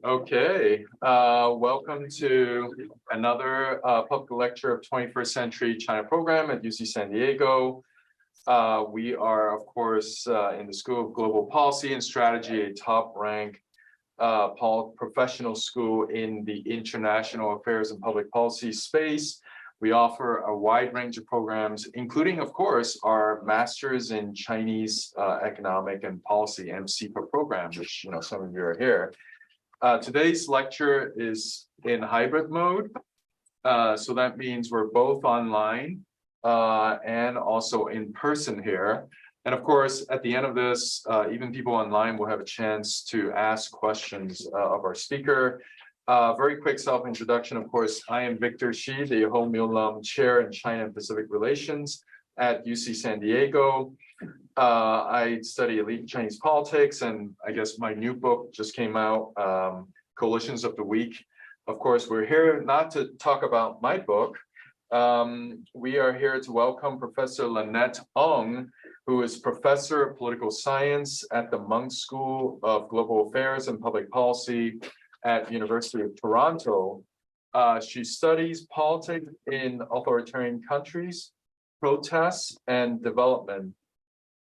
Okay, welcome to another public lecture of 21st Century China program at UC San Diego. We are, of course, in the School of Global Policy and Strategy, a top-ranked professional school in the international affairs and public policy space. We offer a wide range of programs, including, of course, our Masters in Chinese Economic and Policy (MCPA) program, which some of you are here. Today's lecture is in hybrid mode, so that means we're both online and also in person here. And of course, at the end of this, even people online will have a chance to ask questions of our speaker. Very quick self-introduction, of course, I am Victor Xi, the Ho Miu Lam Chair in China and Pacific Relations at UC San Diego. I study elite Chinese politics, and I guess my new book just came out, Coalitions of the Weak. Of course, we're here not to talk about my book. We are here to welcome Professor Lynette H, who is Professor of Political Science at the Munk School of Global Affairs and Public Policy at University of Toronto. She studies politics in authoritarian countries, protests, and development.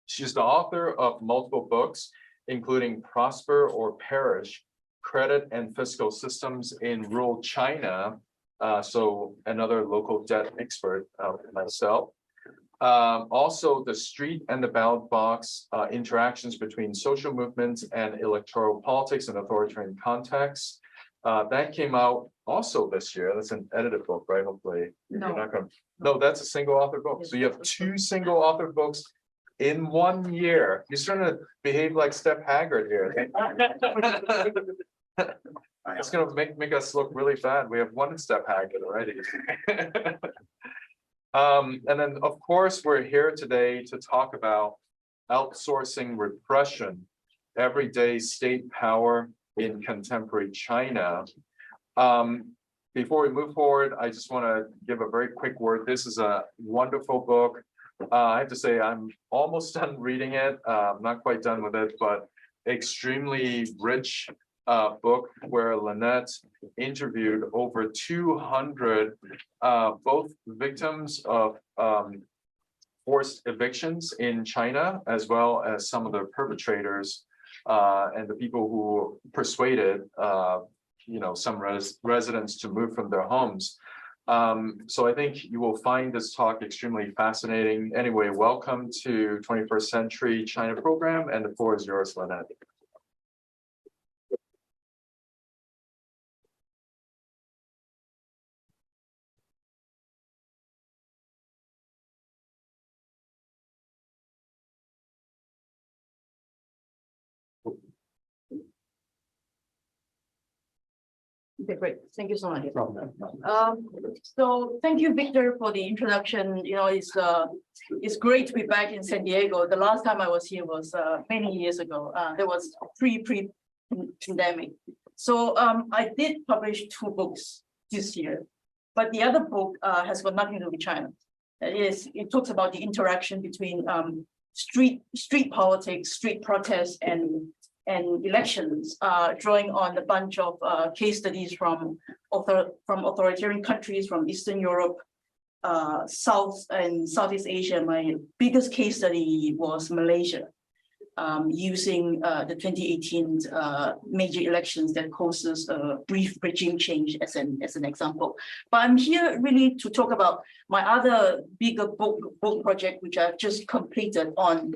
She's the author of multiple books, including Prosper or Perish, Credit and Fiscal Systems in Rural China. So another local debt expert myself. Also, The Street and the Ballot Box, Interactions Between Social Movements and Electoral Politics in Authoritarian Contexts. That came out also this year. That's an edited book, right? Hopefully. No, that's a single author book. So you have two single author books in 1 year. You're starting to behave like Steph Haggard here. It's going to make us look really bad. We have one Steph Haggard already. And then, of course, we're here today to talk about outsourcing repression, everyday state power in contemporary China. Before we move forward, I just want to give a very quick word. This is a wonderful book. I have to say I'm almost done reading it. I'm not quite done with it, but extremely rich book where Lynette interviewed over 200 both victims of forced evictions in China, as well as some of the perpetrators and the people who persuaded some residents to move from their homes. So I think you will find this talk extremely fascinating. Anyway, welcome to 21st Century China program, and the floor is yours, Lynette. Okay, great. Thank you so much. So thank you, Victor, for the introduction. It's great to be back in San Diego. The last time I was here was many years ago. There was pre-pandemic. So I did publish 2 books this year, but the other book has got nothing to do with China. It talks about the interaction between street politics, street protests, and elections, drawing on a bunch of case studies from authoritarian countries from Eastern Europe, South and Southeast Asia. My biggest case study was Malaysia, using the 2018 major elections that causes a brief regime change as an example. But I'm here really to talk about my other bigger book project, which I've just completed on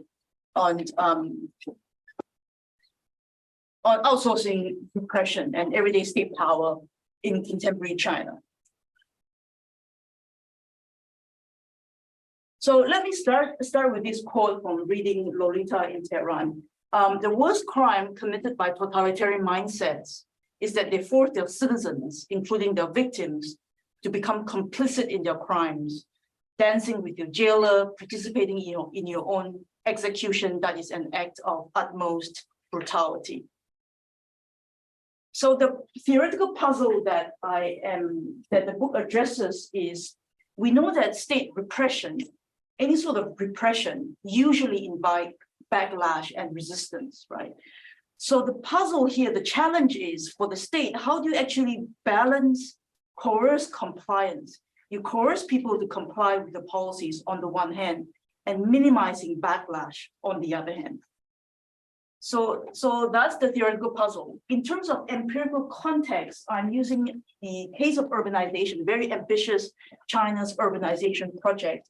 outsourcing repression and everyday state power in contemporary China. So let me start with this quote from reading Lolita in Tehran. The worst crime committed by totalitarian mindsets is that they force their citizens, including their victims, to become complicit in their crimes, dancing with your jailer, participating in your own execution that is an act of utmost brutality. So the theoretical puzzle that the book addresses is, we know that state repression, any sort of repression, usually invite backlash and resistance, right? So the puzzle here, the challenge is for the state, how do you actually balance coerce compliance? You coerce people to comply with the policies on the one hand, and minimizing backlash on the other hand. So that's the theoretical puzzle. In terms of empirical context, I'm using the case of urbanization, very ambitious China's urbanization project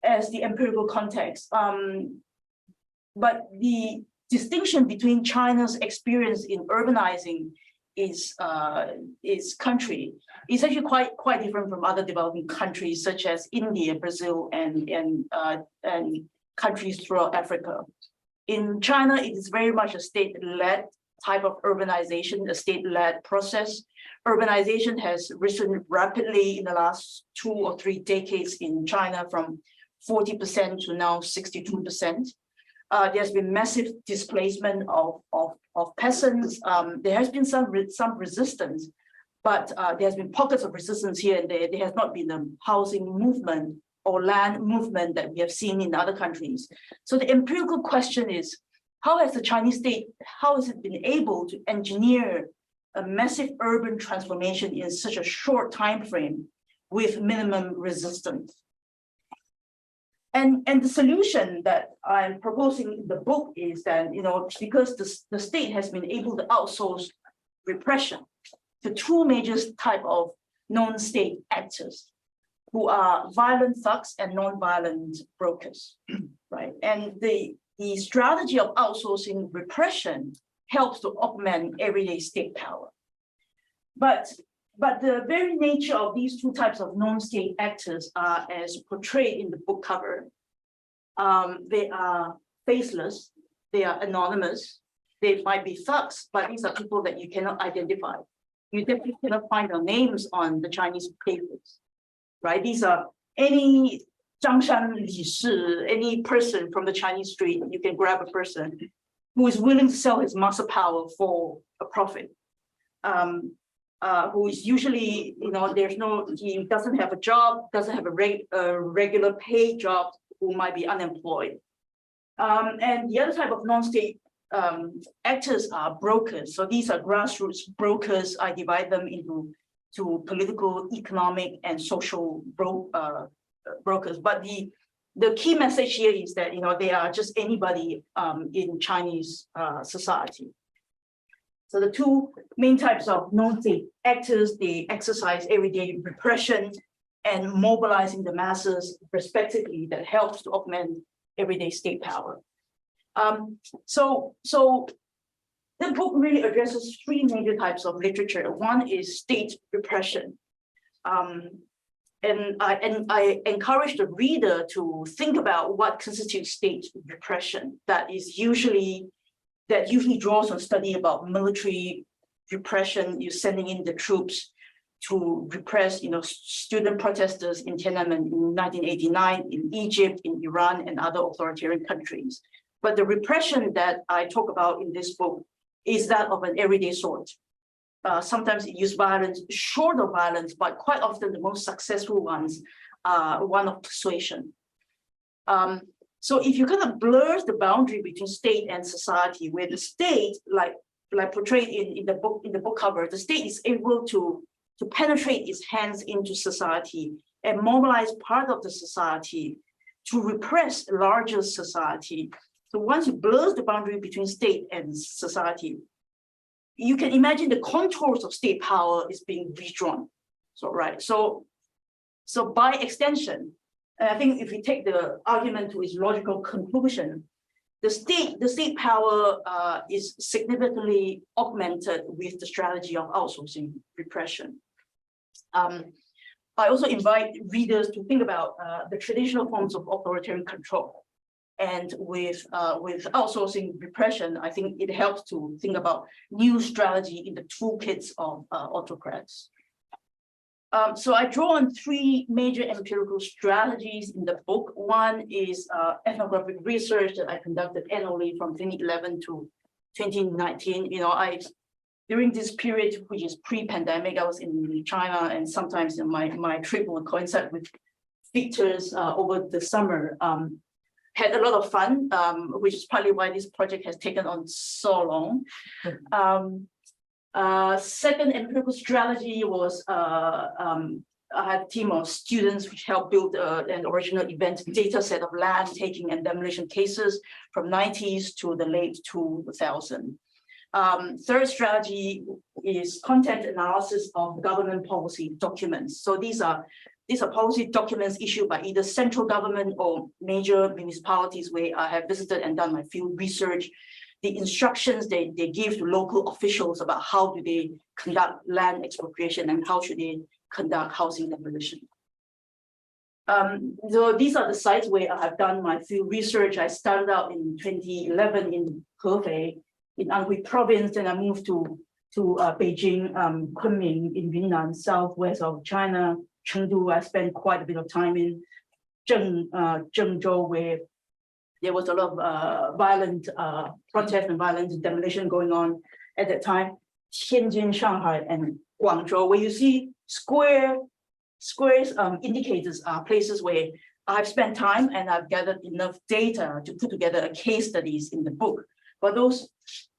as the empirical context. But the distinction between China's experience in urbanizing its country is actually quite different from other developing countries such as India, Brazil, and countries throughout Africa. In China, it is very much a state-led type of urbanization, a state-led process. Urbanization has risen rapidly in the last 2 or 3 decades in China, from 40% to now 62%. There's been massive displacement of peasants. There has been some resistance, but there's been pockets of resistance here and there. There has not been a housing movement or land movement that we have seen in other countries. So the empirical question is, how has the Chinese state, how has it been able to engineer a massive urban transformation in such a short time frame with minimum resistance? And the solution that I'm proposing in the book is that, because the state has been able to outsource repression to 2 major types of non-state actors, who are violent thugs and non-violent brokers, right? And the strategy of outsourcing repression helps to augment everyday state power. But the very nature of these 2 types of non-state actors are as portrayed in the book cover. They are faceless, they are anonymous, they might be thugs, but these are people that you cannot identify. You definitely cannot find their names on the Chinese papers, right? These are any Zhangshan Li Shi, any person from the Chinese street, you can grab a person who is willing to sell his muscle power for a profit. Who is usually, he doesn't have a job, doesn't have a regular paid job, who might be unemployed. And the other type of non-state actors are brokers. So these are grassroots brokers. I divide them into political, economic, and social brokers. But the key message here is that they are just anybody in Chinese society. So the 2 main types of non-state actors, they exercise everyday repression and mobilizing the masses respectively, that helps to augment everyday state power. So the book really addresses 3 major types of literature. One is state repression. And I encourage the reader to think about what constitutes state repression. That usually draws on study about military repression. You're sending in the troops to repress, student protesters in Tiananmen in 1989, in Egypt, in Iran, and other authoritarian countries. But the repression that I talk about in this book is that of an everyday sort. Sometimes it uses violence, short of violence, but quite often the most successful ones are one of persuasion. So if you kind of blur the boundary between state and society, where the state, like portrayed in the book cover, the state is able to penetrate its hands into society and mobilize part of the society to repress larger society. So once you blur the boundary between state and society, you can imagine the contours of state power is being redrawn. So by extension, and I think if we take the argument to its logical conclusion, the state power is significantly augmented with the strategy of outsourcing repression. I also invite readers to think about the traditional forms of authoritarian control. And with outsourcing repression, I think it helps to think about new strategy in the toolkits of autocrats. So I draw on 3 major empirical strategies in the book. One is ethnographic research that I conducted annually from 2011 to 2019. During this period, which is pre-pandemic, I was in China, and sometimes my trip would coincide with Victor's over the summer. had a lot of fun, which is partly why this project has taken on so long. Second empirical strategy was I had a team of students which helped build an original event data set of land taking and demolition cases from 90s to the late 2000s. Third strategy is content analysis of government policy documents. So these are policy documents issued by either central government or major municipalities where I have visited and done my field research. The instructions they give to local officials about how do they conduct land expropriation and how should they conduct housing demolition. So these are the sites where I have done my field research. I started out in 2011 in Hefei, in Anhui province, and I moved to Beijing, Kunming in Yunnan, southwest of China, Chengdu. I spent quite a bit of time in Zhengzhou, where there was a lot of violent protest and violent demolition going on at that time. Tianjin, Shanghai, and Guangzhou, where you see squares indicators are places where I've spent time and I've gathered enough data to put together a case studies in the book. But those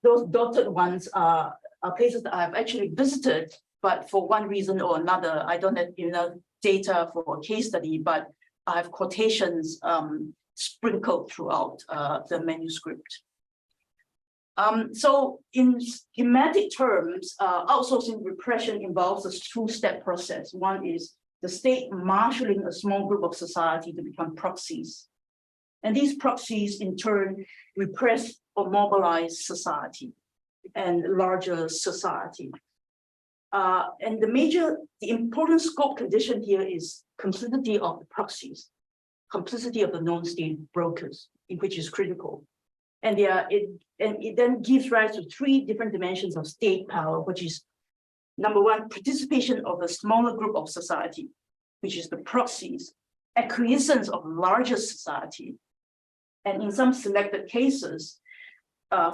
dotted ones are places that I've actually visited, but for one reason or another, I don't have enough data for a case study, but I have quotations sprinkled throughout the manuscript. So in schematic terms, outsourcing repression involves a two-step process. One is the state marshalling a small group of society to become proxies. And these proxies in turn repress or mobilize society and larger society. And the important scope condition here is complicity of the proxies, complicity of the non-state brokers, which is critical. And it then gives rise to three different dimensions of state power, which is number one, participation of a smaller group of society, which is the proxies, acquiescence of larger society. And in some selected cases,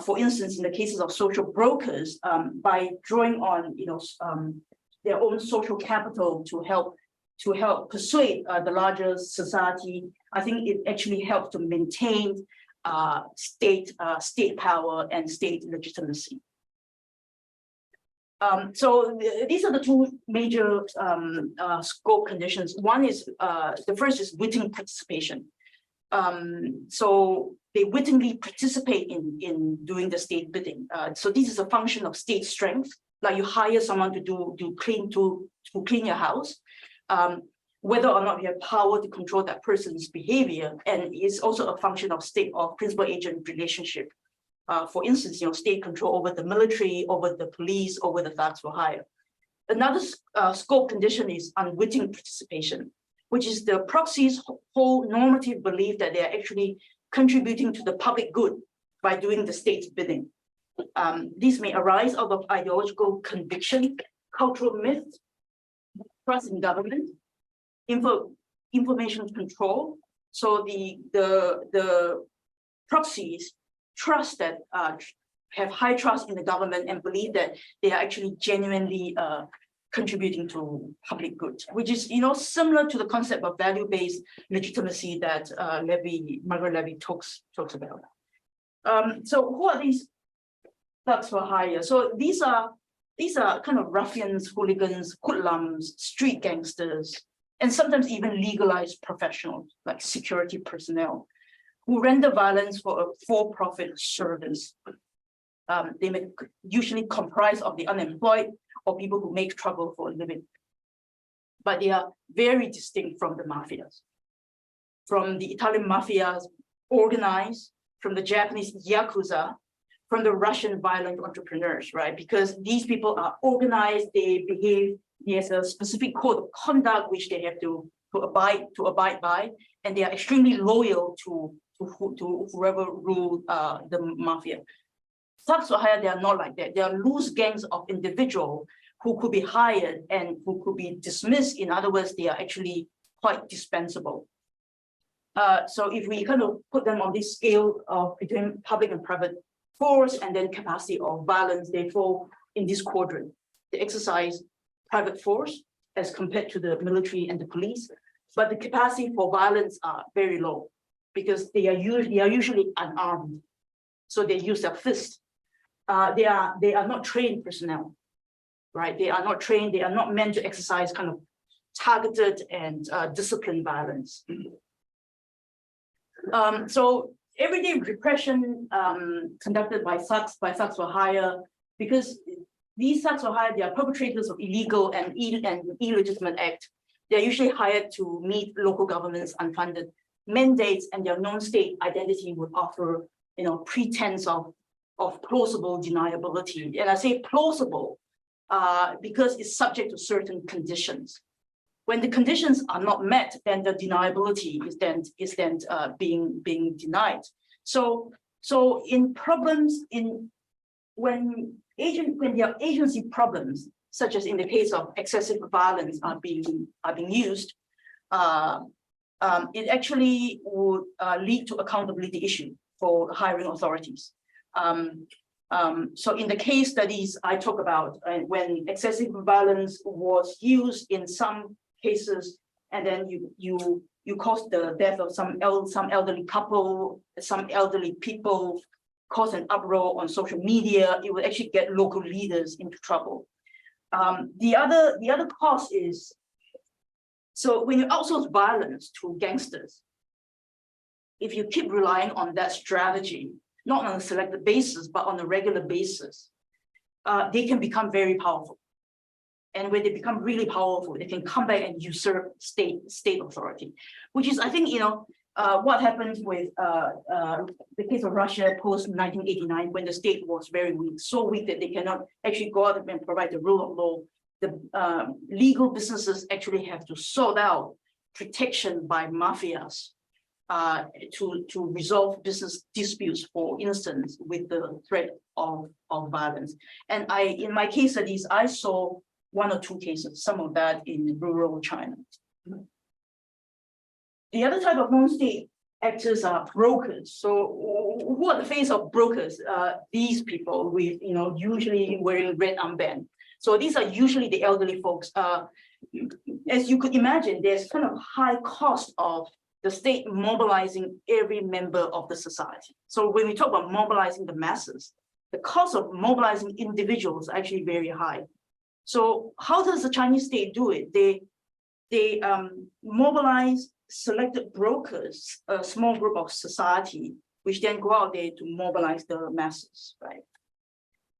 for instance, in the cases of social brokers, by drawing on their own social capital to help persuade the larger society, I think it actually helps to maintain state power and state legitimacy. So these are the two major scope conditions. One is the first is witting participation. So they wittingly participate in doing the state bidding. So this is a function of state strength. Like you hire someone to clean your house, whether or not you have power to control that person's behavior, and it's also a function of state or principal agent relationship. For instance, state control over the military, over the police, over the thugs for hire. Another scope condition is unwitting participation, which is the proxy's whole normative belief that they are actually contributing to the public good by doing the state's bidding. These may arise out of ideological conviction, cultural myth, trust in government, information control. So the proxies trust that have high trust in the government and believe that they are actually genuinely contributing to public good, which is similar to the concept of value-based legitimacy that Margaret Levy talks about. So who are these thugs for hire? So these are kind of ruffians, hooligans, hoodlums, street gangsters, and sometimes even legalized professionals like security personnel who render violence for a for-profit service. They may usually comprise of the unemployed or people who make trouble for a living. But they are very distinct from the mafias. From the Italian mafias organized, from the Japanese Yakuza, from the Russian violent entrepreneurs, right? Because these people are organized, they behave, there's a specific code of conduct which they have to abide by, and they are extremely loyal to whoever ruled the mafia. Thugs for hire, they are not like that. They are loose gangs of individuals who could be hired and who could be dismissed. In other words, they are actually quite dispensable. So if we kind of put them on this scale of between public and private force and then capacity of violence, they fall in this quadrant. They exercise private force as compared to the military and the police, but the capacity for violence are very low. because they are usually unarmed. So they use their fists. They are not trained personnel, right? They are not trained, they are not meant to exercise kind of targeted and disciplined violence. So everyday repression conducted by thugs for hire, because these thugs for hire, they are perpetrators of illegal and illegitimate act. They are usually hired to meet local governments' unfunded mandates, and their non-state identity would offer, pretense of plausible deniability. And I say plausible because it's subject to certain conditions. When the conditions are not met, then the deniability is then being denied. So in problems when there are agency problems, such as in the case of excessive violence are being used, it actually would lead to accountability issue for hiring authorities. So in the case studies I talk about, when excessive violence was used in some cases, and then you caused the death of some elderly couple, some elderly people, cause an uproar on social media, it would actually get local leaders into trouble. The other cause is, so when you outsource violence to gangsters, if you keep relying on that strategy, not on a selected basis, but on a regular basis, they can become very powerful. And when they become really powerful, they can come back and usurp state authority, which is, I think, what happened with the case of Russia post 1989, when the state was very weak, so weak that they cannot actually go out and provide the rule of law. The legal businesses actually have to sort out protection by mafias to resolve business disputes, for instance, with the threat of violence. And in my case studies, I saw one or two cases, some of that in rural China. The other type of non-state actors are brokers. So who are the face of brokers? These people with, usually wearing red armband. So these are usually the elderly folks. As you could imagine, there's kind of high cost of the state mobilizing every member of the society. So when we talk about mobilizing the masses, the cost of mobilizing individuals is actually very high. So how does the Chinese state do it? They mobilize selected brokers, a small group of society, which then go out there to mobilize the masses, right?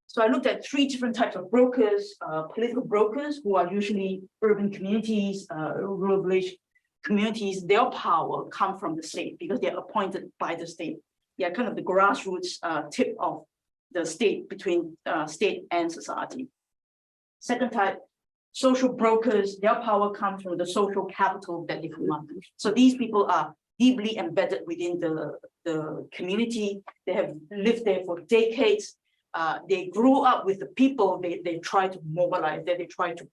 So I looked at three different types of brokers: political brokers, who are usually urban communities, rural village communities. Their power comes from the state because they're appointed by the state. They are kind of the grassroots tip of the state, between state and society. Second type, social brokers, their power comes from the social capital that they command. So these people are deeply embedded within the community. They have lived there for decades. They grew up with the people they try to mobilize, that they try to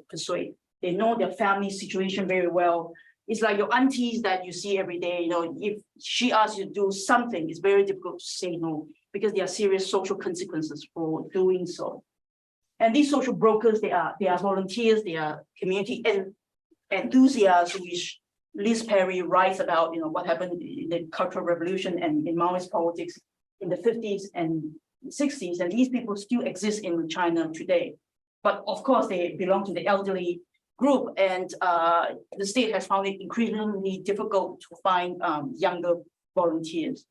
persuade. They know their family situation very well. It's like your aunties that you see every day. If she asks you to do something, it's very difficult to say no, because there are serious social consequences for doing so. And these social brokers, they are volunteers, they are community enthusiasts, which Liz Perry writes about, what happened in the Cultural Revolution and in Maoist politics in the 50s and 60s. And these people still exist in China today. But of course, they belong to the elderly group, and the state has found it increasingly difficult to find younger volunteers.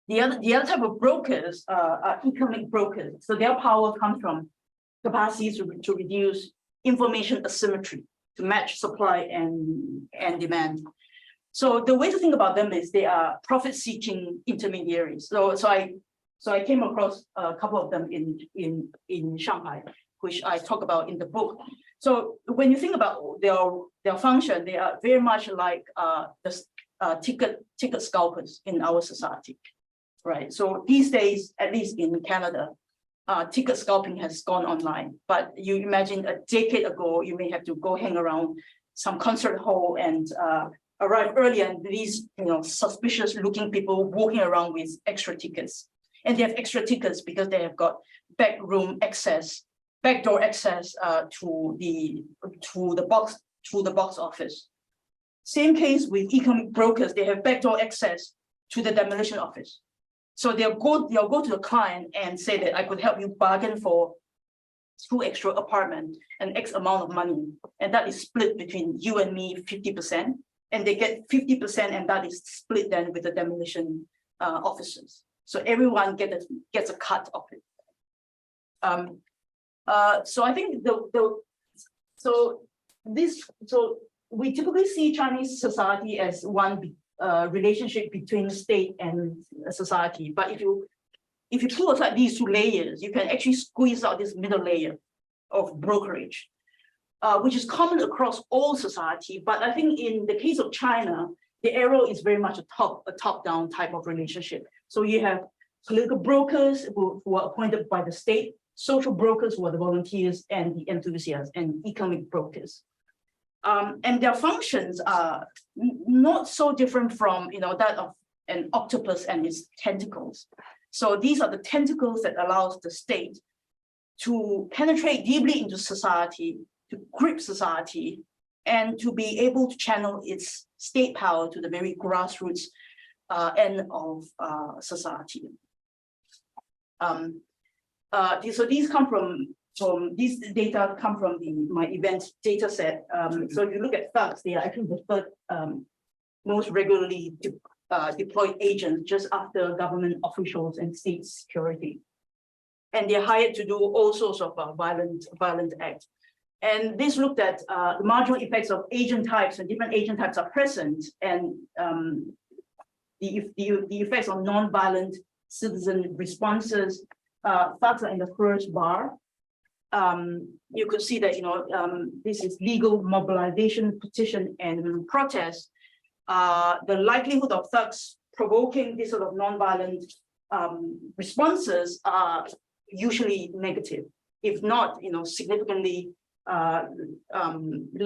The other type of brokers are economic brokers. So their power comes from capacities to reduce information asymmetry, to match supply and demand. So the way to think about them is they are profit-seeking intermediaries. So I came across a couple of them in Shanghai, which I talk about in the book. So when you think about their function, they are very much like the ticket scalpers in our society. Right. So these days, at least in Canada, ticket scalping has gone online. But you imagine a decade ago, you may have to go hang around some concert hall and arrive early, and these suspicious-looking people walking around with extra tickets. And they have extra tickets because they have got backdoor access to the box office. Same case with economic brokers, they have backdoor access to the demolition office. So they'll go to the client and say that I could help you bargain for 2 extra apartments and X amount of money. And that is split between you and me 50%. And they get 50%, and that is split then with the demolition officers. So everyone gets a cut of it. So I think so we typically see Chinese society as one relationship between state and society. But if you pull aside these 2 layers, you can actually squeeze out this middle layer of brokerage, which is common across all society. But I think in the case of China, the arrow is very much a top-down type of relationship. So you have political brokers who are appointed by the state, social brokers who are the volunteers and the enthusiasts, and economic brokers. And their functions are not so different from that of an octopus and its tentacles. So these are the tentacles that allows the state to penetrate deeply into society, to grip society, and to be able to channel its state power to the very grassroots end of society. So these come from these data come from my event data set. So if you look at thugs, they are actually the third most regularly deployed agents just after government officials and state security. And they're hired to do all sorts of violent acts. And this looked at the marginal effects of agent types, and different agent types are present, and the effects on non-violent citizen responses. Thugs are in the first bar. You could see that this is legal mobilization, petition, and protest. The likelihood of thugs provoking this sort of non-violent responses are usually negative, if not significantly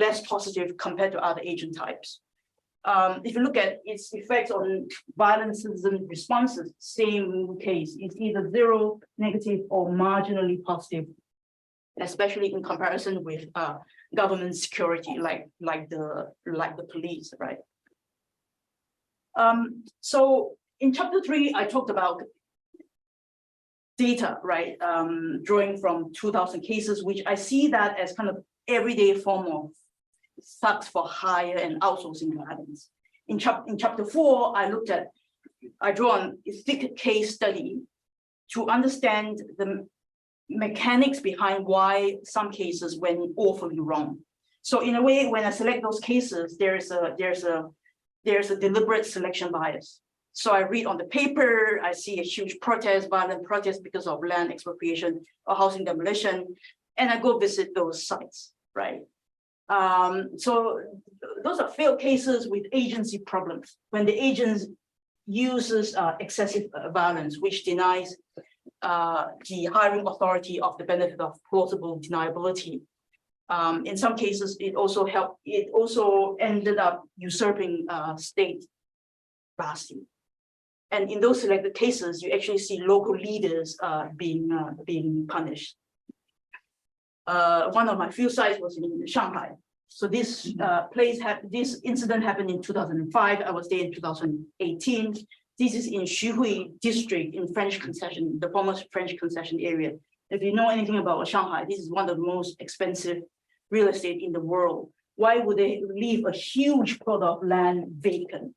less positive compared to other agent types. If you look at its effects on violent citizen responses, same case, it's either 0, negative, or marginally positive, especially in comparison with government security, like the police, right? So in chapter 3, I talked about data, right? Drawing from 2,000 cases, which I see that as kind of everyday form of thugs for hire and outsourcing violence. In chapter 4, I draw on a thick case study to understand the mechanics behind why some cases went awfully wrong. So in a way, when I select those cases, there's a deliberate selection bias. So I read on the paper, I see a huge protest, violent protest because of land expropriation or housing demolition, and I go visit those sites, right? So those are failed cases with agency problems. When the agent uses excessive violence, which denies the hiring authority of the benefit of plausible deniability. In some cases, it also ended up usurping state capacity. And in those selected cases, you actually see local leaders being punished. One of my field sites was in Shanghai. So this this incident happened in 2005. I was there in 2018. This is in Xuhui district in French concession, the former French concession area. If you know anything about Shanghai, this is one of the most expensive real estate in the world. Why would they leave a huge plot of land vacant?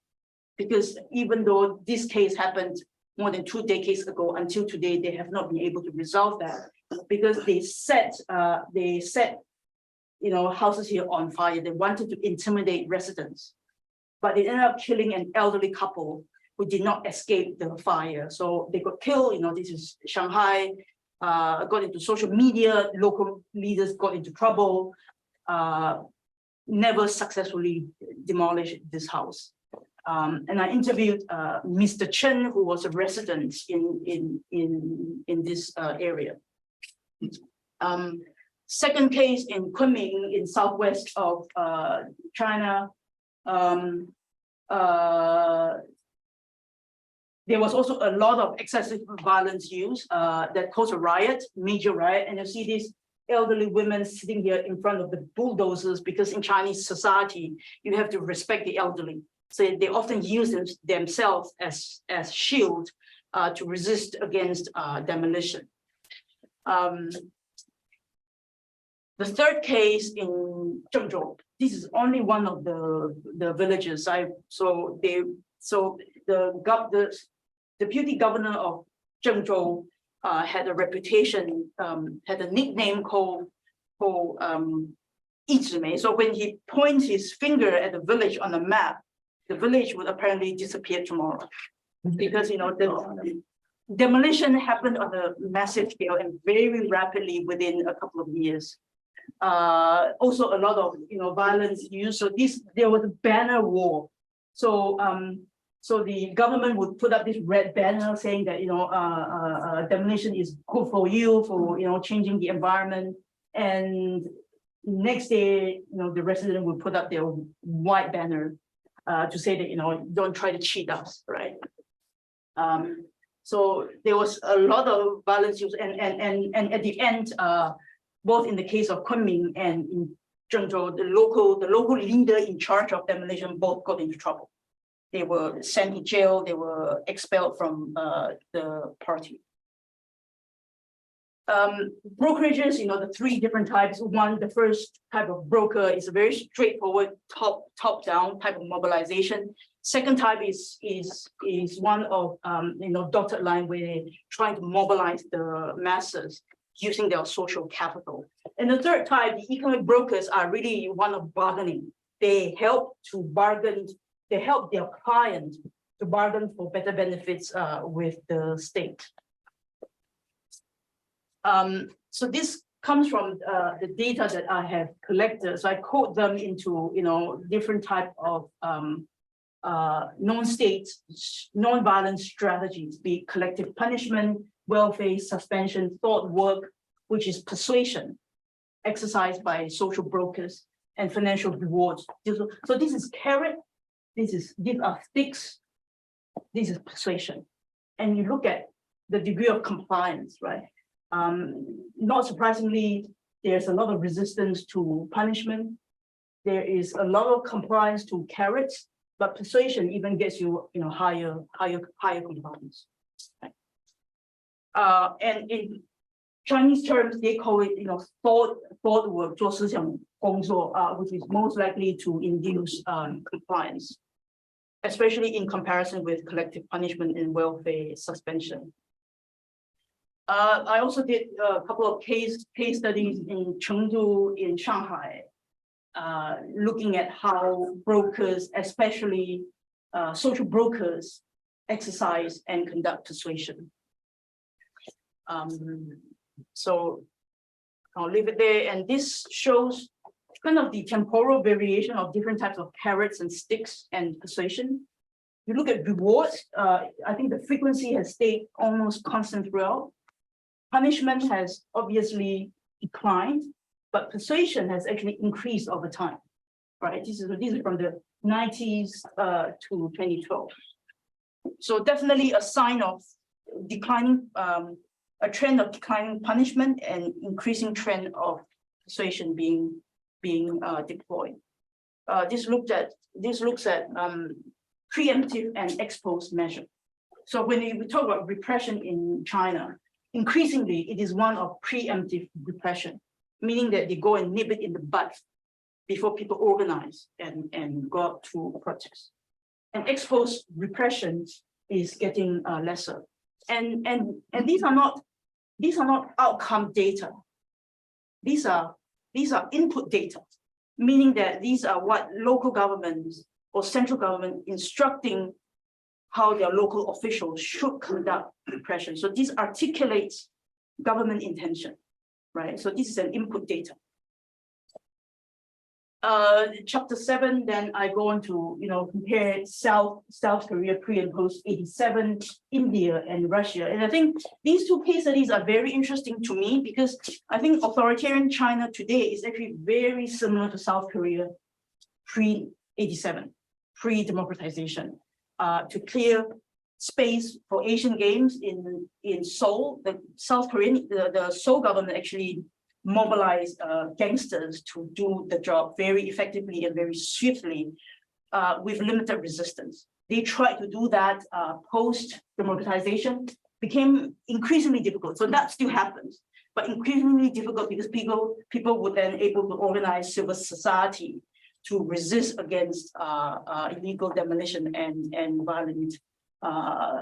Because even though this case happened more than 2 decades ago, until today, they have not been able to resolve that because they set houses here on fire. They wanted to intimidate residents, but they ended up killing an elderly couple who did not escape the fire. So they got killed. This is Shanghai, got into social media, local leaders got into trouble, never successfully demolished this house. And I interviewed Mr. Chen, who was a resident in this area. Second case in Kunming in southwest of China. There was also a lot of excessive violence used that caused a riot, major riot, and you see this elderly women sitting here in front of the bulldozers, because in Chinese society, you have to respect the elderly. So they often use themselves as shield to resist against demolition. The third case in Zhengzhou, this is only one of the villages. So the deputy governor of Zhengzhou had a reputation, had a nickname called Yizhimei. So when he points his finger at the village on the map, the village would apparently disappear tomorrow, because the demolition happened on a massive scale and very rapidly within a couple of years. Also, a lot of violence used. So there was a banner war. So so the government would put up this red banner saying that demolition is good for you, for changing the environment. And next day, the resident would put up their white banner to say that don't try to cheat us, right? So there was a lot of violence used, and at the end, both in the case of Kunming and in Zhengzhou, the local leader in charge of demolition both got into trouble. They were sent to jail. They were expelled from the party. Brokerages, the three different types. One, the first type of broker is a very straightforward top-down type of mobilization. Second type is one of dotted line, where they're trying to mobilize the masses using their social capital. And the third type, the economic brokers, are really one of bargaining. They help to bargain. They help their client to bargain for better benefits with the state. So this comes from the data that I have collected. So I code them into different type of non-state, non-violent strategies, be it collective punishment, welfare, suspension, thought work, which is persuasion, exercised by social brokers, and financial rewards. So this is carrot, these are sticks, this is persuasion. And you look at the degree of compliance, right? Not surprisingly, there's a lot of resistance to punishment. There is a lot of compliance to carrots, but persuasion even gets you, higher compliance. Right? And in Chinese terms, they call it, thought work, 做思想工作, which is most likely to induce compliance, especially in comparison with collective punishment and welfare suspension. I also did a couple of case studies in Chengdu, in Shanghai, looking at how brokers, especially social brokers, exercise and conduct persuasion. So I'll leave it there. And this shows kind of the temporal variation of different types of carrots and sticks and persuasion. You look at rewards, I think the frequency has stayed almost constant throughout. Punishment has obviously declined, but persuasion has actually increased over time, right? This is from the 90s to 2012. So definitely a sign of declining, a trend of declining punishment and increasing trend of persuasion being deployed. This looks at preemptive and ex post measure. So when we talk about repression in China, increasingly it is one of preemptive repression, meaning that they go and nip it in the bud before people organize and go out to protest. And ex post repression is getting lesser. And these are not outcome data. These are input data, meaning that these are what local governments or central government instructing how their local officials should conduct repression. So this articulates government intention, right? So this is an input data. Chapter 7, then I go on to compare South Korea pre and post 87, India and Russia. And I think these two case studies are very interesting to me because I think authoritarian China today is actually very similar to South Korea pre-87, pre-democratization. To clear space for Asian Games in Seoul, the South Korean, the Seoul government actually mobilize gangsters to do the job very effectively and very swiftly with limited resistance. They tried to do that post-democratization, became increasingly difficult. So that still happens, but increasingly difficult because people would then able to organize civil society to resist against illegal demolition and violent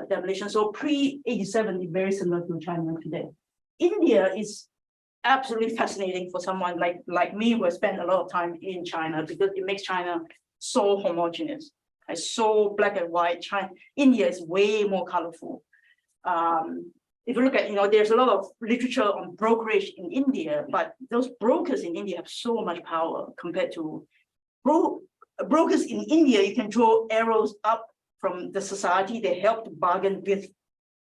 demolition. So pre-87 is very similar to China today. India is absolutely fascinating for someone like me who has spent a lot of time in China because it makes China so homogeneous. It's so black and white. India is way more colorful. If you look at, there's a lot of literature on brokerage in India, but those brokers in India have so much power compared to brokers in India. You can draw arrows up from the society. They help to bargain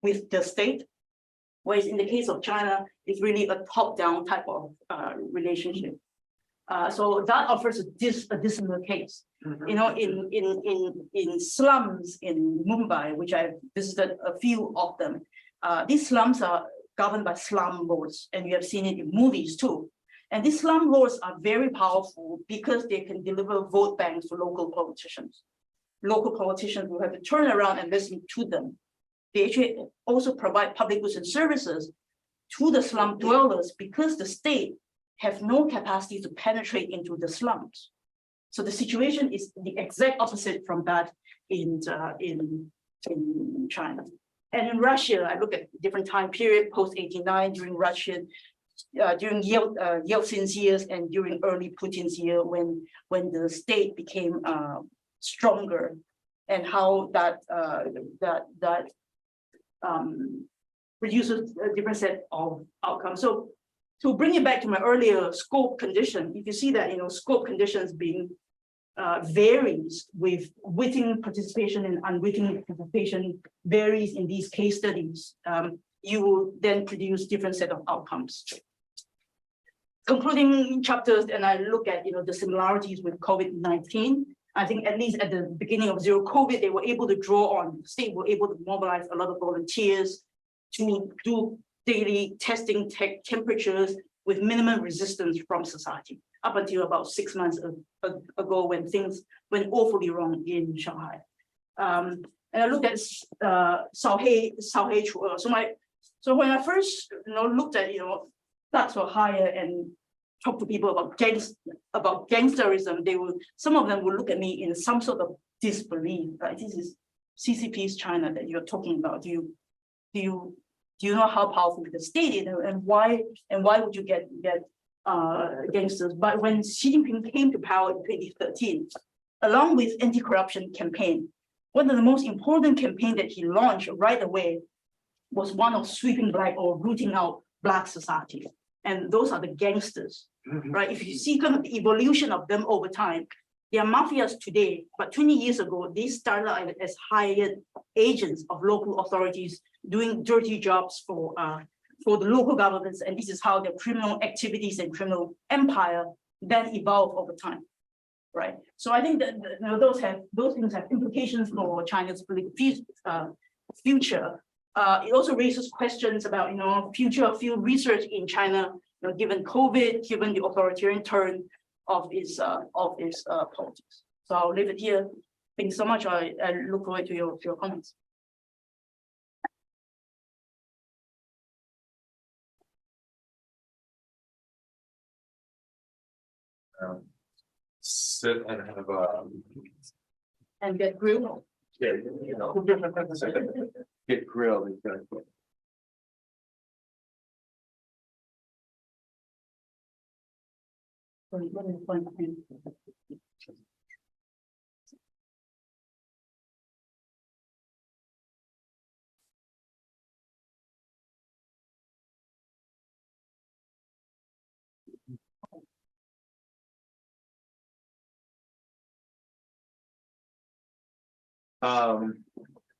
with the state. Whereas in the case of China, it's really a top-down type of relationship. So that offers a dissimilar case. In slums in Mumbai, which I've visited a few of them, these slums are governed by slum laws, and you have seen it in movies too. And these slum laws are very powerful because they can deliver vote banks to local politicians. Local politicians will have to turn around and listen to them. They actually also provide public goods and services to the slum dwellers because the state have no capacity to penetrate into the slums. So the situation is the exact opposite from that in China. And in Russia, I look at different time period, post-89, during Russian, during Yeltsin's years and during early Putin's year when the state became stronger, and how that produces a different set of outcomes. So to bring it back to my earlier scope condition, if you see that scope conditions being varies with witting participation and unwitting participation varies in these case studies, you will then produce different set of outcomes. Concluding chapters, and I look at the similarities with COVID-19. I think at least at the beginning of zero COVID, they were able to draw on, the state were able to mobilize a lot of volunteers to do daily testing temperatures with minimum resistance from society, up until about 6 months ago when things went awfully wrong in Shanghai. And I looked at Shaohei. So when I first looked at stats were higher and talked to people about gangsterism, some of them would look at me in some sort of disbelief. Right? This is CCP's China that you're talking about. Do you know how powerful the state is, and why would you get gangsters? But when Xi Jinping came to power in 2013, along with anti-corruption campaign, one of the most important campaign that he launched right away was one of sweeping black or rooting out black society. And those are the gangsters, right? If you see kind of the evolution of them over time, they are mafias today, but 20 years ago, they started out as hired agents of local authorities doing dirty jobs for the local governments, and this is how their criminal activities and criminal empire then evolve over time, right? So I think that those things have implications for China's political future. It also raises questions about future of field research in China, given COVID, given the authoritarian turn of its politics. So I'll leave it here. Thank you so much. I look forward to your comments. Sit and have and get grilled. get grilled exactly.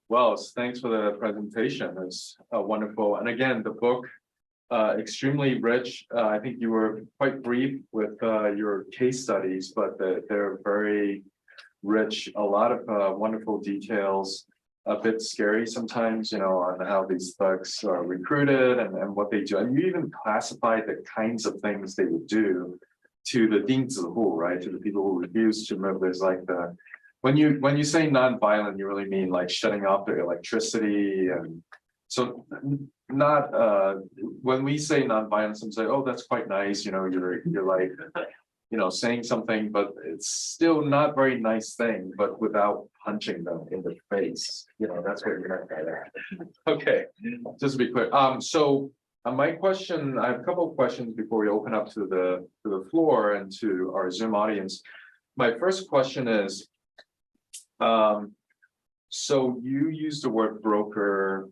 Well, thanks for the presentation. It's wonderful. And again, the book, extremely rich. I think you were quite brief with your case studies, but they're very rich, a lot of wonderful details. a bit scary sometimes, on how these thugs are recruited and what they do. And you even classify the kinds of things they would do to the 钉子户, right? To the people who refuse to move. There's like when you say nonviolent, you really mean like shutting off their electricity. And so not when we say nonviolent, some say, oh, that's quite nice, you're like saying something, but it's still not very nice thing, but without punching them in the face. That's what you meant by that. Okay, just to be clear. So my question, I have a couple of questions before we open up to the floor and to our Zoom audience. My first question is, so you use the word broker,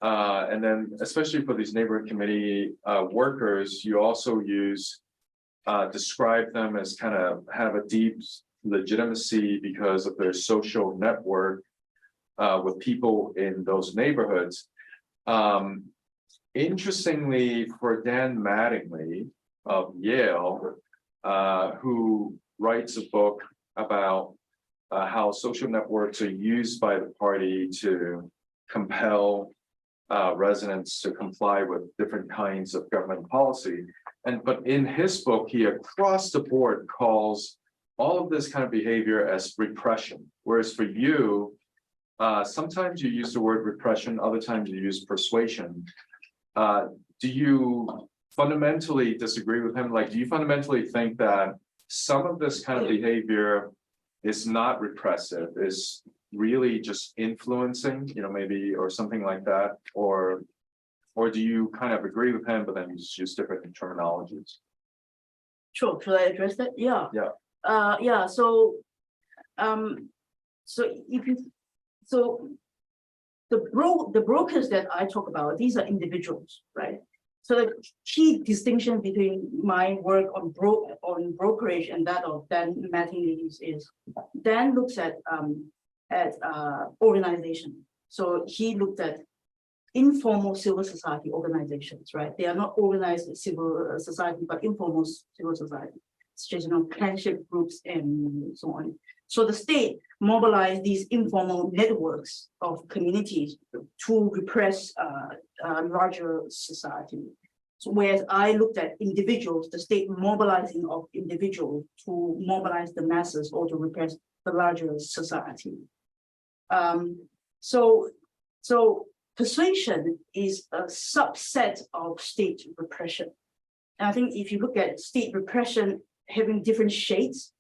and then especially for these neighborhood committee workers, you also describe them as kind of have a deep legitimacy because of their social network with people in those neighborhoods. Interestingly, for Dan Mattingly of Yale, who writes a book about how social networks are used by the party to compel residents to comply with different kinds of government policy. But in his book, he across the board calls all of this kind of behavior as repression. Whereas for you, sometimes you use the word repression, other times you use persuasion. Do you fundamentally disagree with him? Like, do you fundamentally think that some of this kind of behavior is not repressive, is really just influencing, maybe, or something like that? Or do you kind of agree with him, but then you just use different terminologies? Sure. Should I address that? Yeah. Yeah. Yeah. So, the brokers that I talk about, these are individuals, right? So the key distinction between my work on brokerage and that of Dan Mattingly is Dan looks at organization. So he looked at informal civil society organizations, right? They are not organized civil society, but informal civil society, such as clanship groups and so on. So the state mobilized these informal networks of communities to repress larger society. So whereas I looked at individuals, the state mobilizing of individuals to mobilize the masses or to repress the larger society. So persuasion is a subset of state repression. And I think if you look at state repression having different shades,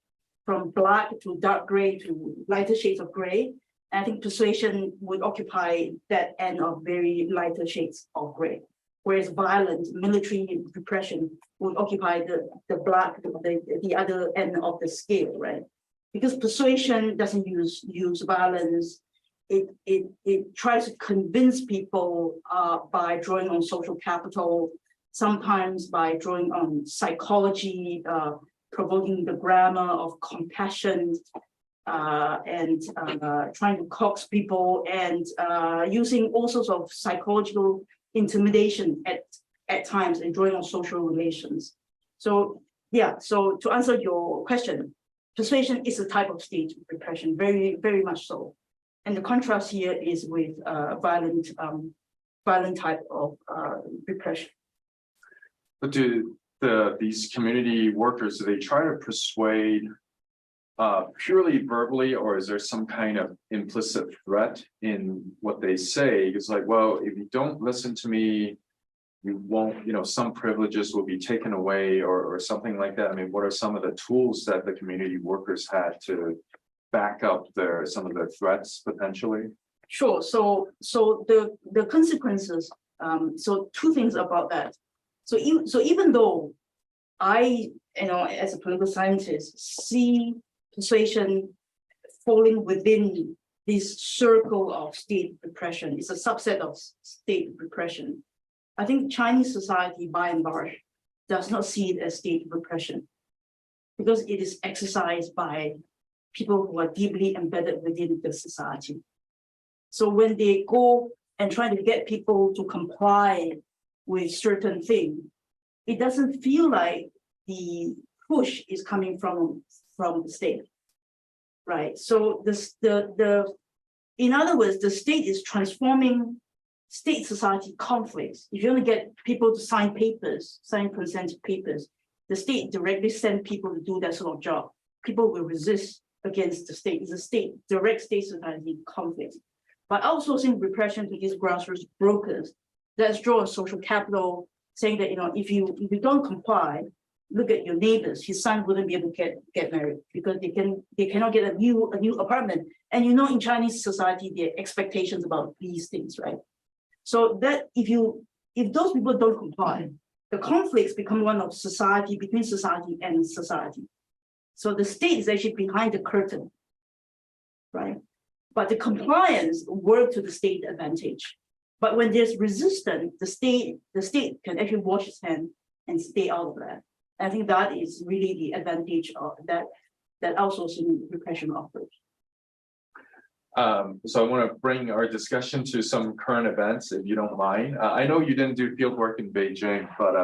from black to dark gray to lighter shades of gray, and I think persuasion would occupy that end of very lighter shades of gray. Whereas violent military repression would occupy the black, the other end of the scale, right? Because persuasion doesn't use violence. It tries to convince people by drawing on social capital, sometimes by drawing on psychology, provoking the grammar of compassion, and trying to coax people, and using all sorts of psychological intimidation at times, and drawing on social relations. So yeah, so to answer your question, persuasion is a type of state repression, very, very much so. And the contrast here is with violent type of repression. But do these community workers, do they try to persuade purely verbally, or is there some kind of implicit threat in what they say? It's like, well, if you don't listen to me, you won't, some privileges will be taken away, or something like that. I mean, what are some of the tools that the community workers had to back up some of their threats potentially? Sure. So the consequences. So two things about that. So even though I, as a political scientist, see persuasion falling within this circle of state repression, it's a subset of state repression. I think Chinese society, by and large, does not see it as state repression because it is exercised by people who are deeply embedded within the society. So when they go and try to get people to comply with certain things, it doesn't feel like the push is coming from the state, right? So the in other words, the state is transforming state society conflicts. If you want to get people to sign papers, sign consent papers, the state directly send people to do that sort of job. People will resist against the state. It's a direct state society conflict. By outsourcing repression to these grassroots brokers, let's draw a social capital, saying that if you don't comply, look at your neighbors. His son wouldn't be able to get married because they cannot get a new apartment. And in Chinese society, there are expectations about these things, right? So that if those people don't comply, the conflicts become one of society, between society and society. So the state is actually behind the curtain, right? But the compliance work to the state advantage. But when there's resistance, the state can actually wash its hand and stay out of that. I think that is really the advantage of that outsourcing repression offers. So I want to bring our discussion to some current events, if you don't mind. I know you didn't do field work in Beijing, but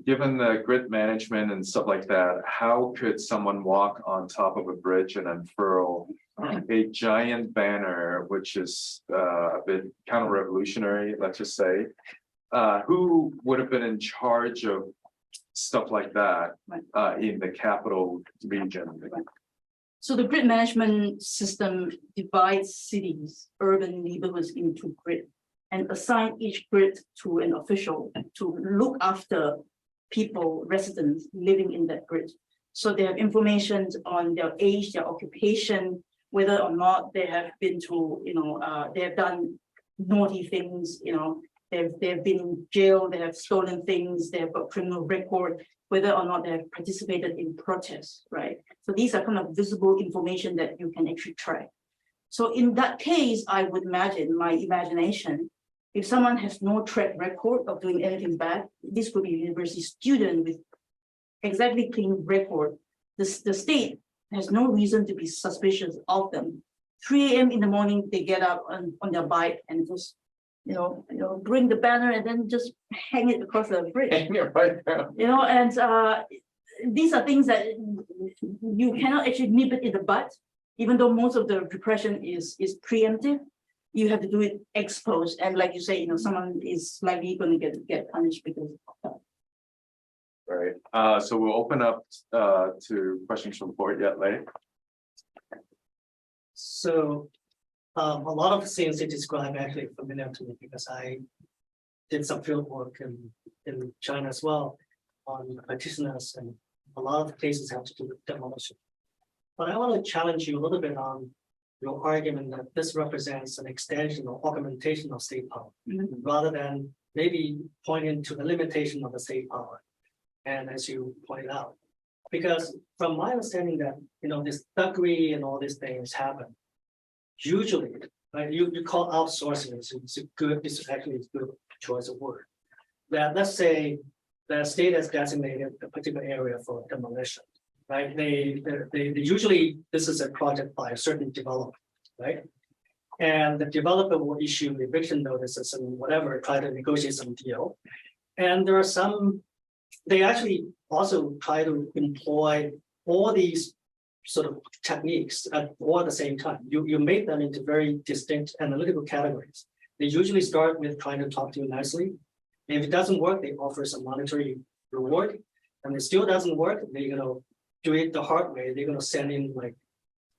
given the grid management and stuff like that, how could someone walk on top of a bridge and unfurl a giant banner, which is a bit counter-revolutionary, let's just say? Who would have been in charge of stuff like that in the capital region? Right. So the grid management system divides cities, urban neighborhoods into grid and assign each grid to an official to look after people, residents living in that grid. So they have information on their age, their occupation, whether or not they have been to, they have done naughty things, they've been in jail, they have stolen things, they have got criminal record, whether or not they have participated in protests, right? So these are kind of visible information that you can actually track. So in that case, I would imagine, my imagination, if someone has no track record of doing anything bad, this could be a university student with exactly clean record. The state has no reason to be suspicious of them. 3 a.m. in the morning, they get up on their bike and just bring the banner and then just hang it across the bridge. Hang it right there. And these are things that you cannot actually nip it in the bud, even though most of the repression is preemptive. You have to do it ex post, and like you say, someone is likely going to get punished because of that. Right. So we'll open up to questions from the board. Yeah, Lei. So a lot of the things you describe actually familiar to me because I did some field work in China as well on practitioners, and a lot of the cases have to do with demolition. But I want to challenge you a little bit on your argument that this represents an extension or augmentation of state power, rather than maybe pointing to the limitation of the state power. And as you pointed out, because from my understanding that this thuggery and all these things happen, usually, right? You call outsourcing. It's actually a good choice of word. That let's say the state has designated a particular area for demolition, right? They usually this is a project by a certain developer, right? And the developer will issue eviction notices and whatever, try to negotiate some deal. And there are some. They actually also try to employ all these sort of techniques all at the same time. You make them into very distinct analytical categories. They usually start with trying to talk to you nicely. And if it doesn't work, they offer some monetary reward. And if it still doesn't work, they're going to do it the hard way. They're going to send in like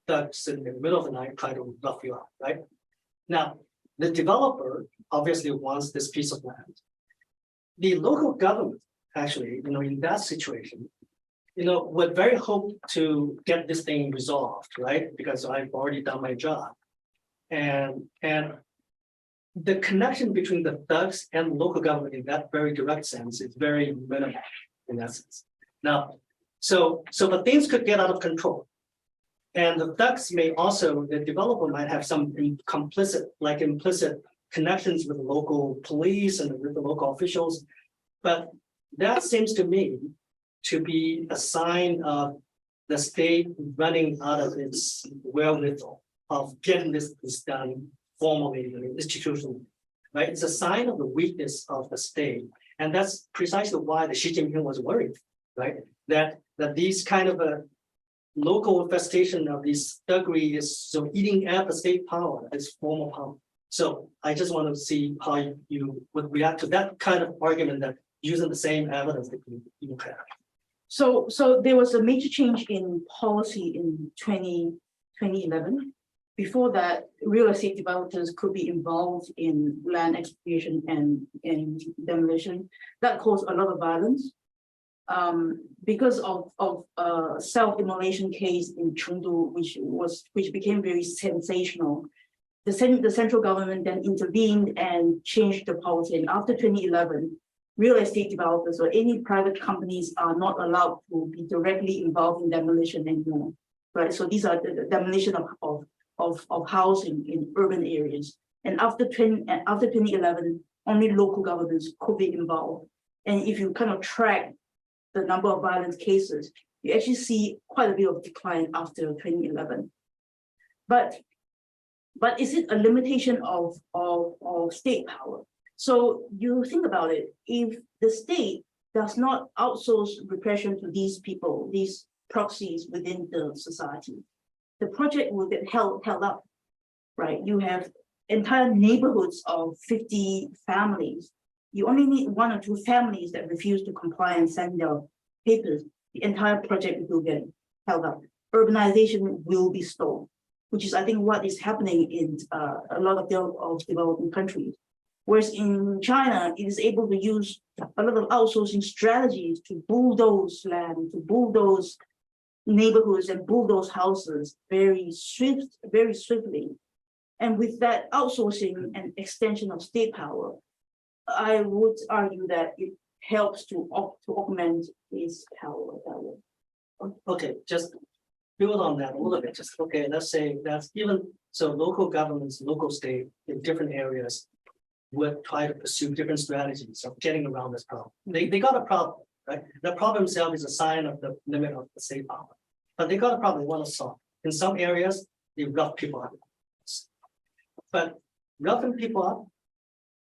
thugs in the middle of the night, try to rough you up, right? Now, the developer obviously wants this piece of land. The local government, actually, in that situation, would very hope to get this thing resolved, right? Because I've already done my job. And the connection between the thugs and local government in that very direct sense is very minimal in that sense. Now, but things could get out of control. And the thugs may also, the developer might have some implicit connections with the local police and with the local officials. But that seems to me to be a sign of the state running out of its wherewithal of getting this done formally and institutionally, right? It's a sign of the weakness of the state. And that's precisely why the Xi Jinping was worried, right? That these kind of local infestation of this thuggery is so eating at the state power, this formal power. So I just want to see how you would react to that kind of argument that using the same evidence that you have. So there was a major change in policy in 2011. Before that, real estate developers could be involved in land expropriation and demolition. That caused a lot of violence. Because of self-immolation case in Chengdu, which became very sensational. The central government then intervened and changed the policy. And after 2011, real estate developers or any private companies are not allowed to be directly involved in demolition anymore, right? So these are the demolition of housing in urban areas. And after 2011, only local governments could be involved. And if you kind of track the number of violent cases, you actually see quite a bit of decline after 2011. But is it a limitation of state power? So you think about it, if the state does not outsource repression to these people, these proxies within the society, the project will get held up, right? You have entire neighborhoods of 50 families. You only need 1 or 2 families that refuse to comply and send their papers. The entire project will get held up. Urbanization will be stalled, which is, I think, what is happening in a lot of developing countries. Whereas in China, it is able to use a lot of outsourcing strategies to bulldoze land, to bulldoze neighborhoods and bulldoze houses very swiftly. And with that outsourcing and extension of state power, I would argue that it helps to augment its power that way. Okay, just build on that a little bit. Just okay, let's say that's even so local governments, local state in different areas would try to pursue different strategies of getting around this problem. They got a problem, right? The problem itself is a sign of the limit of the state power. But they got a problem they want to solve. In some areas, they rough people up. But roughing people up,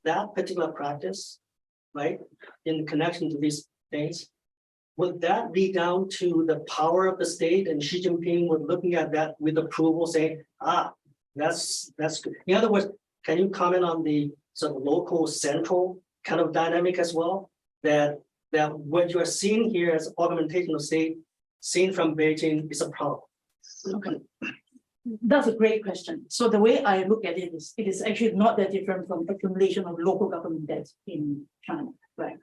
that particular practice, right, in connection to these things, would that lead down to the power of the state and Xi Jinping was looking at that with approval, saying, that's good. In other words, can you comment on the sort of local central kind of dynamic as well? That what you are seeing here as augmentation of state, seen from Beijing, is a problem. Okay. That's a great question. So the way I look at it is actually not that different from accumulation of local government debt in China, right?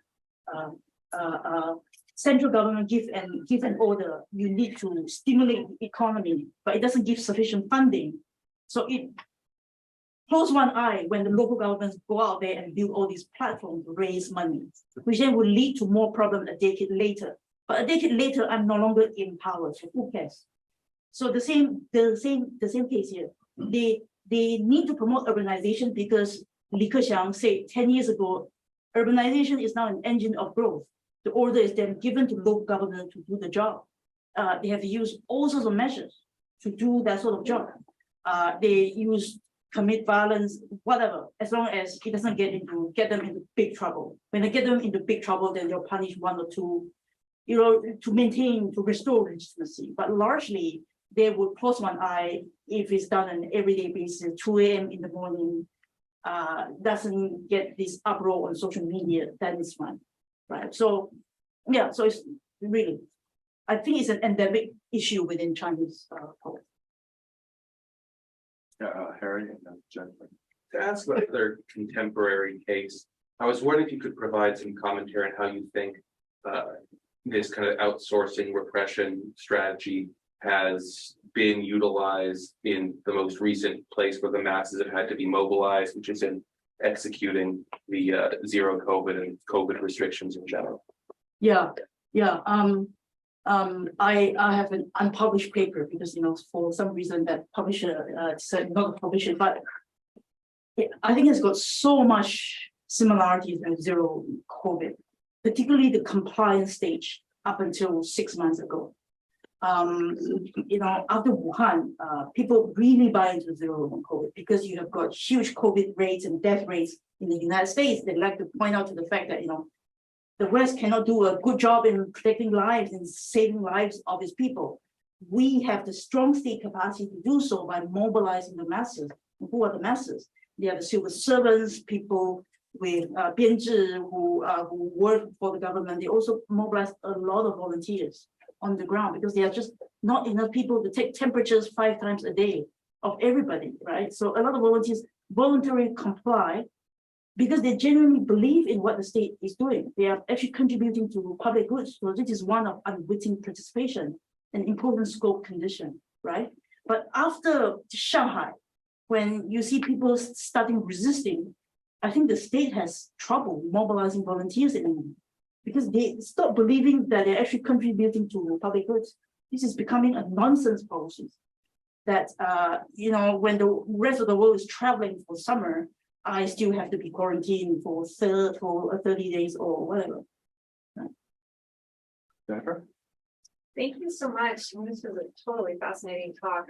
Central government give an order, you need to stimulate the economy, but it doesn't give sufficient funding. So it close one eye when the local governments go out there and build all these platforms to raise money, which then will lead to more problems a decade later. But a decade later, I'm no longer in power, so who cares? So the same case here. They need to promote urbanization because Li Keqiang said 10 years ago, urbanization is now an engine of growth. The order is then given to local government to do the job. They have to use all sorts of measures to do that sort of job. They commit violence, whatever, as long as it doesn't get them into big trouble. When they get them into big trouble, then they'll punish 1 or 2, to restore legitimacy. But largely, they would close one eye if it's done on an everyday basis, 2 a.m. in the morning, doesn't get this uproar on social media, that is fine, right? So, yeah, so it's really, I think it's an endemic issue within Chinese politics. Harry and then Jennifer. To ask another contemporary case, I was wondering if you could provide some commentary on how you think this kind of outsourcing repression strategy has been utilized in the most recent place where the masses have had to be mobilized, which is in executing the zero COVID and COVID restrictions in general. Yeah. I have an unpublished paper because for some reason that publisher said not to publish it, but I think it's got so much similarities with zero COVID, particularly the compliance stage up until 6 months ago. After Wuhan, people really buy into zero COVID because you have got huge COVID rates and death rates in the United States. They like to point out to the fact that the West cannot do a good job in protecting lives and saving lives of its people. we have the strong state capacity to do so by mobilizing the masses. Who are the masses? They are the civil servants, people with 编制 who work for the government. They also mobilize a lot of volunteers on the ground because there are just not enough people to take temperatures 5 times a day of everybody, right? So a lot of volunteers voluntarily comply because they genuinely believe in what the state is doing. They are actually contributing to public goods. So this is one of unwitting participation, an important scope condition, right? But after Shanghai, when you see people starting resisting, I think the state has trouble mobilizing volunteers anymore because they stop believing that they're actually contributing to public goods. This is becoming a nonsense policy that, when the rest of the world is traveling for summer, I still have to be quarantined for 30 days or whatever. Jennifer? Thank you so much. This was a totally fascinating talk.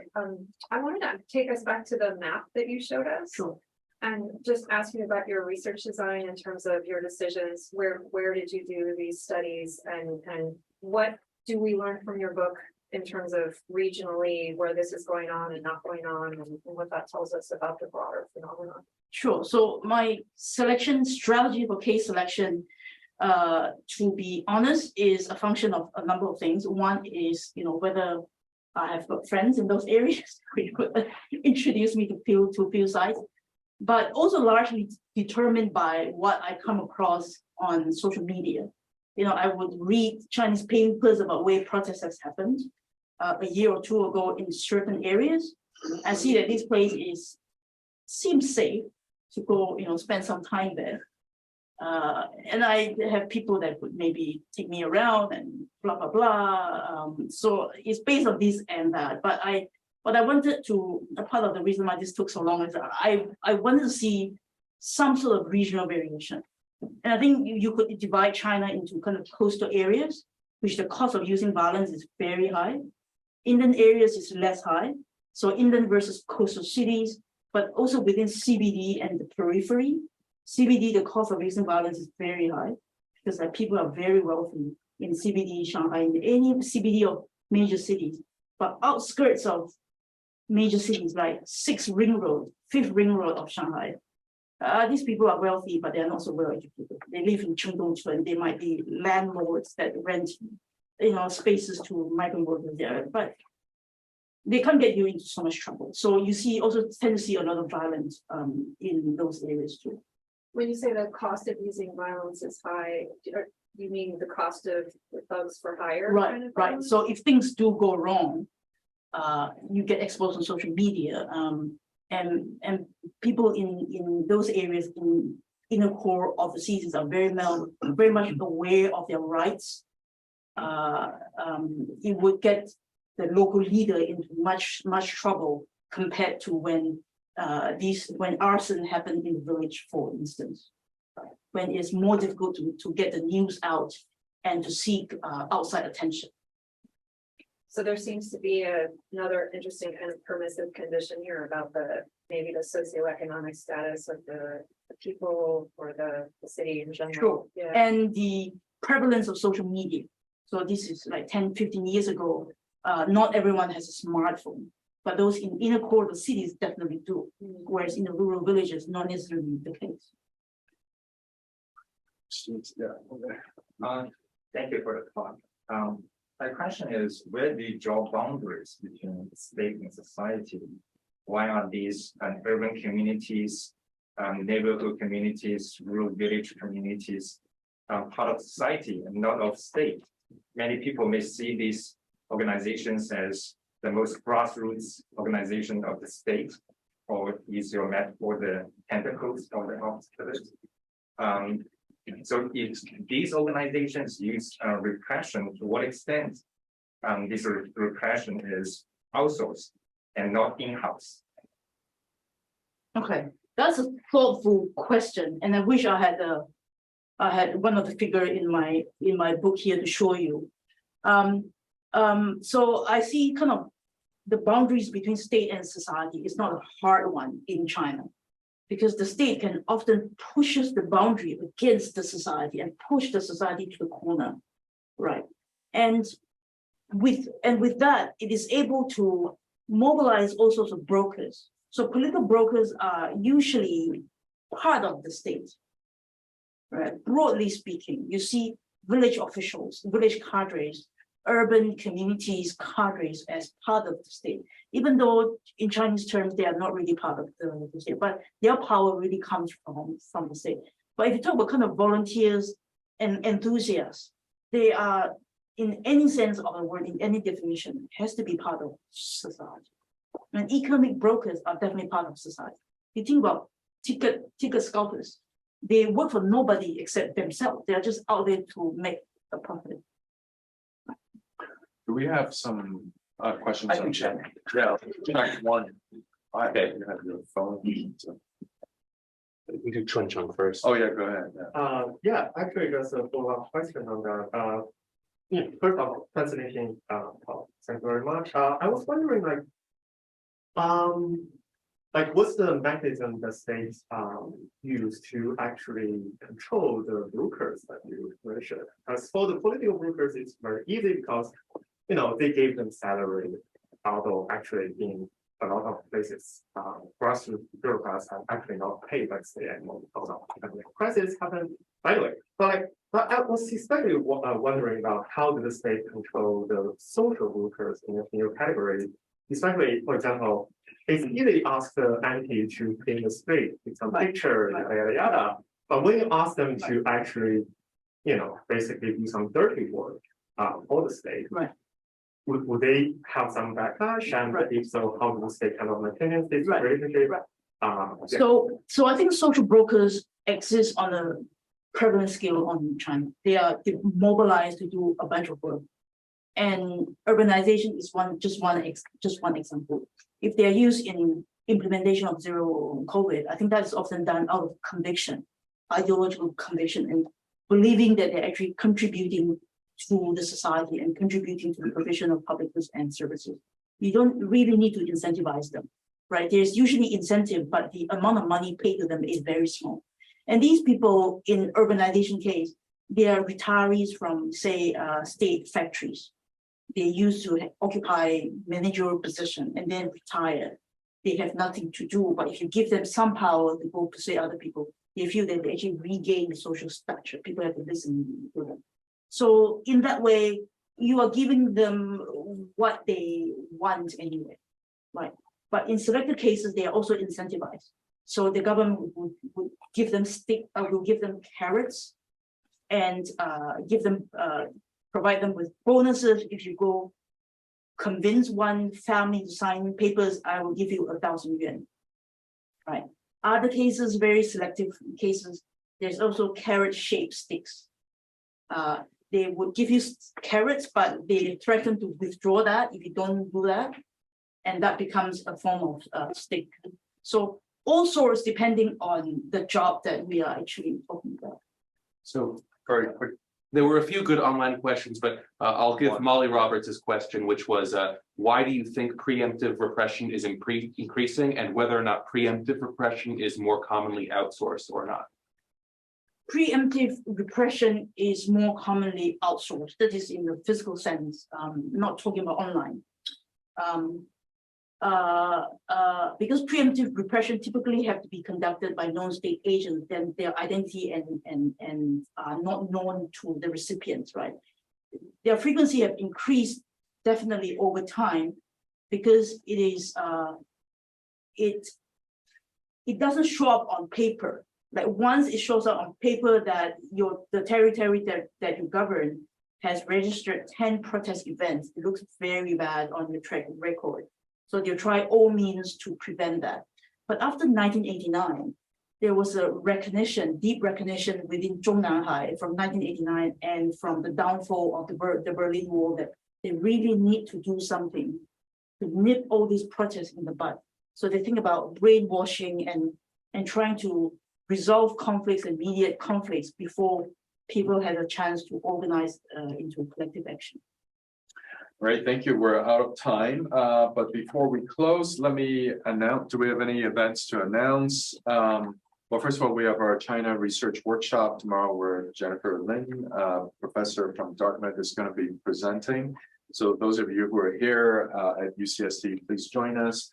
I wanted to take us back to the map that you showed us. Sure. And just ask you about your research design in terms of your decisions. Where did you do these studies, and what do we learn from your book in terms of regionally where this is going on and not going on, and what that tells us about the broader phenomenon? Sure. So my selection strategy for case selection, to be honest, is a function of a number of things. One is, whether I have got friends in those areas who could introduce me to field sites, but also largely determined by what I come across on social media. I would read Chinese papers about where protests has happened a year or two ago in certain areas. I see that this place seems safe to go, spend some time there. And I have people that would maybe take me around and blah, blah, blah. So it's based on this and that. But I wanted to, a part of the reason why this took so long is that I wanted to see some sort of regional variation. And I think you could divide China into kind of coastal areas, which the cost of using violence is very high. Inland areas is less high. So inland versus coastal cities, but also within CBD and the periphery. CBD, the cost of using violence is very high because people are very wealthy in CBD, Shanghai, in any CBD of major cities. But outskirts of major cities like 6th Ring Road, 5th Ring Road of Shanghai, these people are wealthy, but they're not so well educated. They live in Chengdongchun. They might be landlords that rent, spaces to migrant workers there, but they can't get you into so much trouble. So you tend to see a lot of violence in those areas too. When you say the cost of using violence is high, you mean the cost of the thugs for hire? Right, kind of right. violence? So if things do go wrong, you get exposed on social media, and people in those areas in inner core of the cities are very much aware of their rights. It would get the local leader into much trouble compared to when arson happened in the village, for instance, when it's more difficult to get the news out and to seek outside attention. So there seems to be another interesting kind of permissive condition here about maybe the socioeconomic status of the people or the city in general. Sure. Yeah. And the prevalence of social media. So this is like 10, 15 years ago. Not everyone has a smartphone, but those in inner core of the cities definitely do, whereas in the rural villages, not necessarily the case. Thank you for the talk. My question is, where do you draw boundaries between state and society? Why are these urban communities, neighborhood communities, rural village communities part of society and not of state? Many people may see these organizations as the most grassroots organization of the state, or use your metaphor, the tentacles of the so if these organizations use repression, to what extent this repression is outsourced and not in-house? Okay, that's a thoughtful question, and I wish I had one of the figure in my book here to show you. So I see kind of the boundaries between state and society is not a hard one in China, because the state can often pushes the boundary against the society and push the society to the corner, right? And with that, it is able to mobilize all sorts of brokers. So political brokers are usually part of the state, right? Broadly speaking, you see village officials, village cadres, urban communities cadres as part of the state, even though in Chinese terms, they are not really part of the state, but their power really comes from the state. But if you talk about kind of volunteers and enthusiasts, they are, in any sense of the word, in any definition, has to be part of society. And economic brokers are definitely part of society. You think about ticket scalpers, they work for nobody except themselves. They are just out there to make a profit. Do we have some questions? I can check. Yeah, check one. Okay, you have your phone. So- We do Chun Chung first. Oh, yeah, go ahead. Yeah. Yeah, actually, there's a follow-up question on that. Yeah, first of all, fascinating talk. Thank you very much. I was wondering, what's the mechanism the states use to actually control the brokers that you mentioned? As for the political brokers, it's very easy because they gave them salary, although actually in a lot of places, grassroots bureaucrats have actually not paid, let's say, anymore because of economic crisis happened. By the way, but I was especially wondering about how do the state control the social workers in your category, especially, for example, it's easy to ask the entity to clean the street, take some picture, yada, yada, yada. But when you ask them to actually, basically do some dirty work for the state, Right. Would they have some backlash? And if so, how do the state kind of maintain this relationship? Right. Yeah. So I think social brokers exist on a prevalent scale on China. They mobilized to do a bunch of work, and urbanization is just one example. If they are used in implementation of zero COVID, I think that's often done out of conviction, ideological conviction, and believing that they're actually contributing to the society and contributing to the provision of public goods and services. You don't really need to incentivize them, right? There's usually incentive, but the amount of money paid to them is very small. And these people in urbanization case, they are retirees from, say, state factories. They used to occupy managerial position and then retire. They have nothing to do, but if you give them some power to go persuade other people, they feel that they actually regain the social structure. People have to listen to them. So in that way, you are giving them what they want anyway, right? But in selected cases, they are also incentivized. So the government would give them will give them carrots, and provide them with bonuses. If you go convince one family to sign papers, I will give you 1,000 yuan. Right. Other cases, very selective cases, there's also carrot-shaped sticks. They would give you carrots, but they threaten to withdraw that if you don't do that. And that becomes a form of stick. So all sorts depending on the job that we are actually talking about. So very quick. There were a few good online questions, but I'll give Molly Roberts' question, which was, why do you think preemptive repression is increasing, and whether or not preemptive repression is more commonly outsourced or not? Preemptive repression is more commonly outsourced. That is in the physical sense, not talking about online. Because preemptive repression typically have to be conducted by non-state agents, then their identity and are not known to the recipients, right? Their frequency have increased definitely over time because it is it doesn't show up on paper. Like once it shows up on paper that the territory that you govern has registered 10 protest events, it looks very bad on your track record. So they'll try all means to prevent that. But after 1989, there was a recognition, deep recognition within Zhongnanhai from 1989 and from the downfall of the Berlin Wall that they really need to do something to nip all these protests in the bud. So they think about brainwashing and trying to resolve conflicts and mediate conflicts before people had a chance to organize into collective action. All right, thank you. We're out of time. But before we close, let me announce, do we have any events to announce? Well, first of all, we have our China Research Workshop tomorrow where Jennifer Lin, professor from Dartmouth, is going to be presenting. So those of you who are here at UCSD, please join us.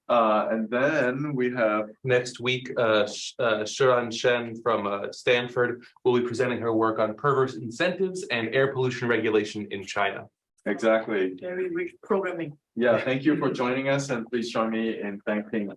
And then we have next week, Shiran Shen from Stanford will be presenting her work on perverse incentives and air pollution regulation in China. Exactly. Very rich programming. Yeah, thank you for joining us, and please join me in thanking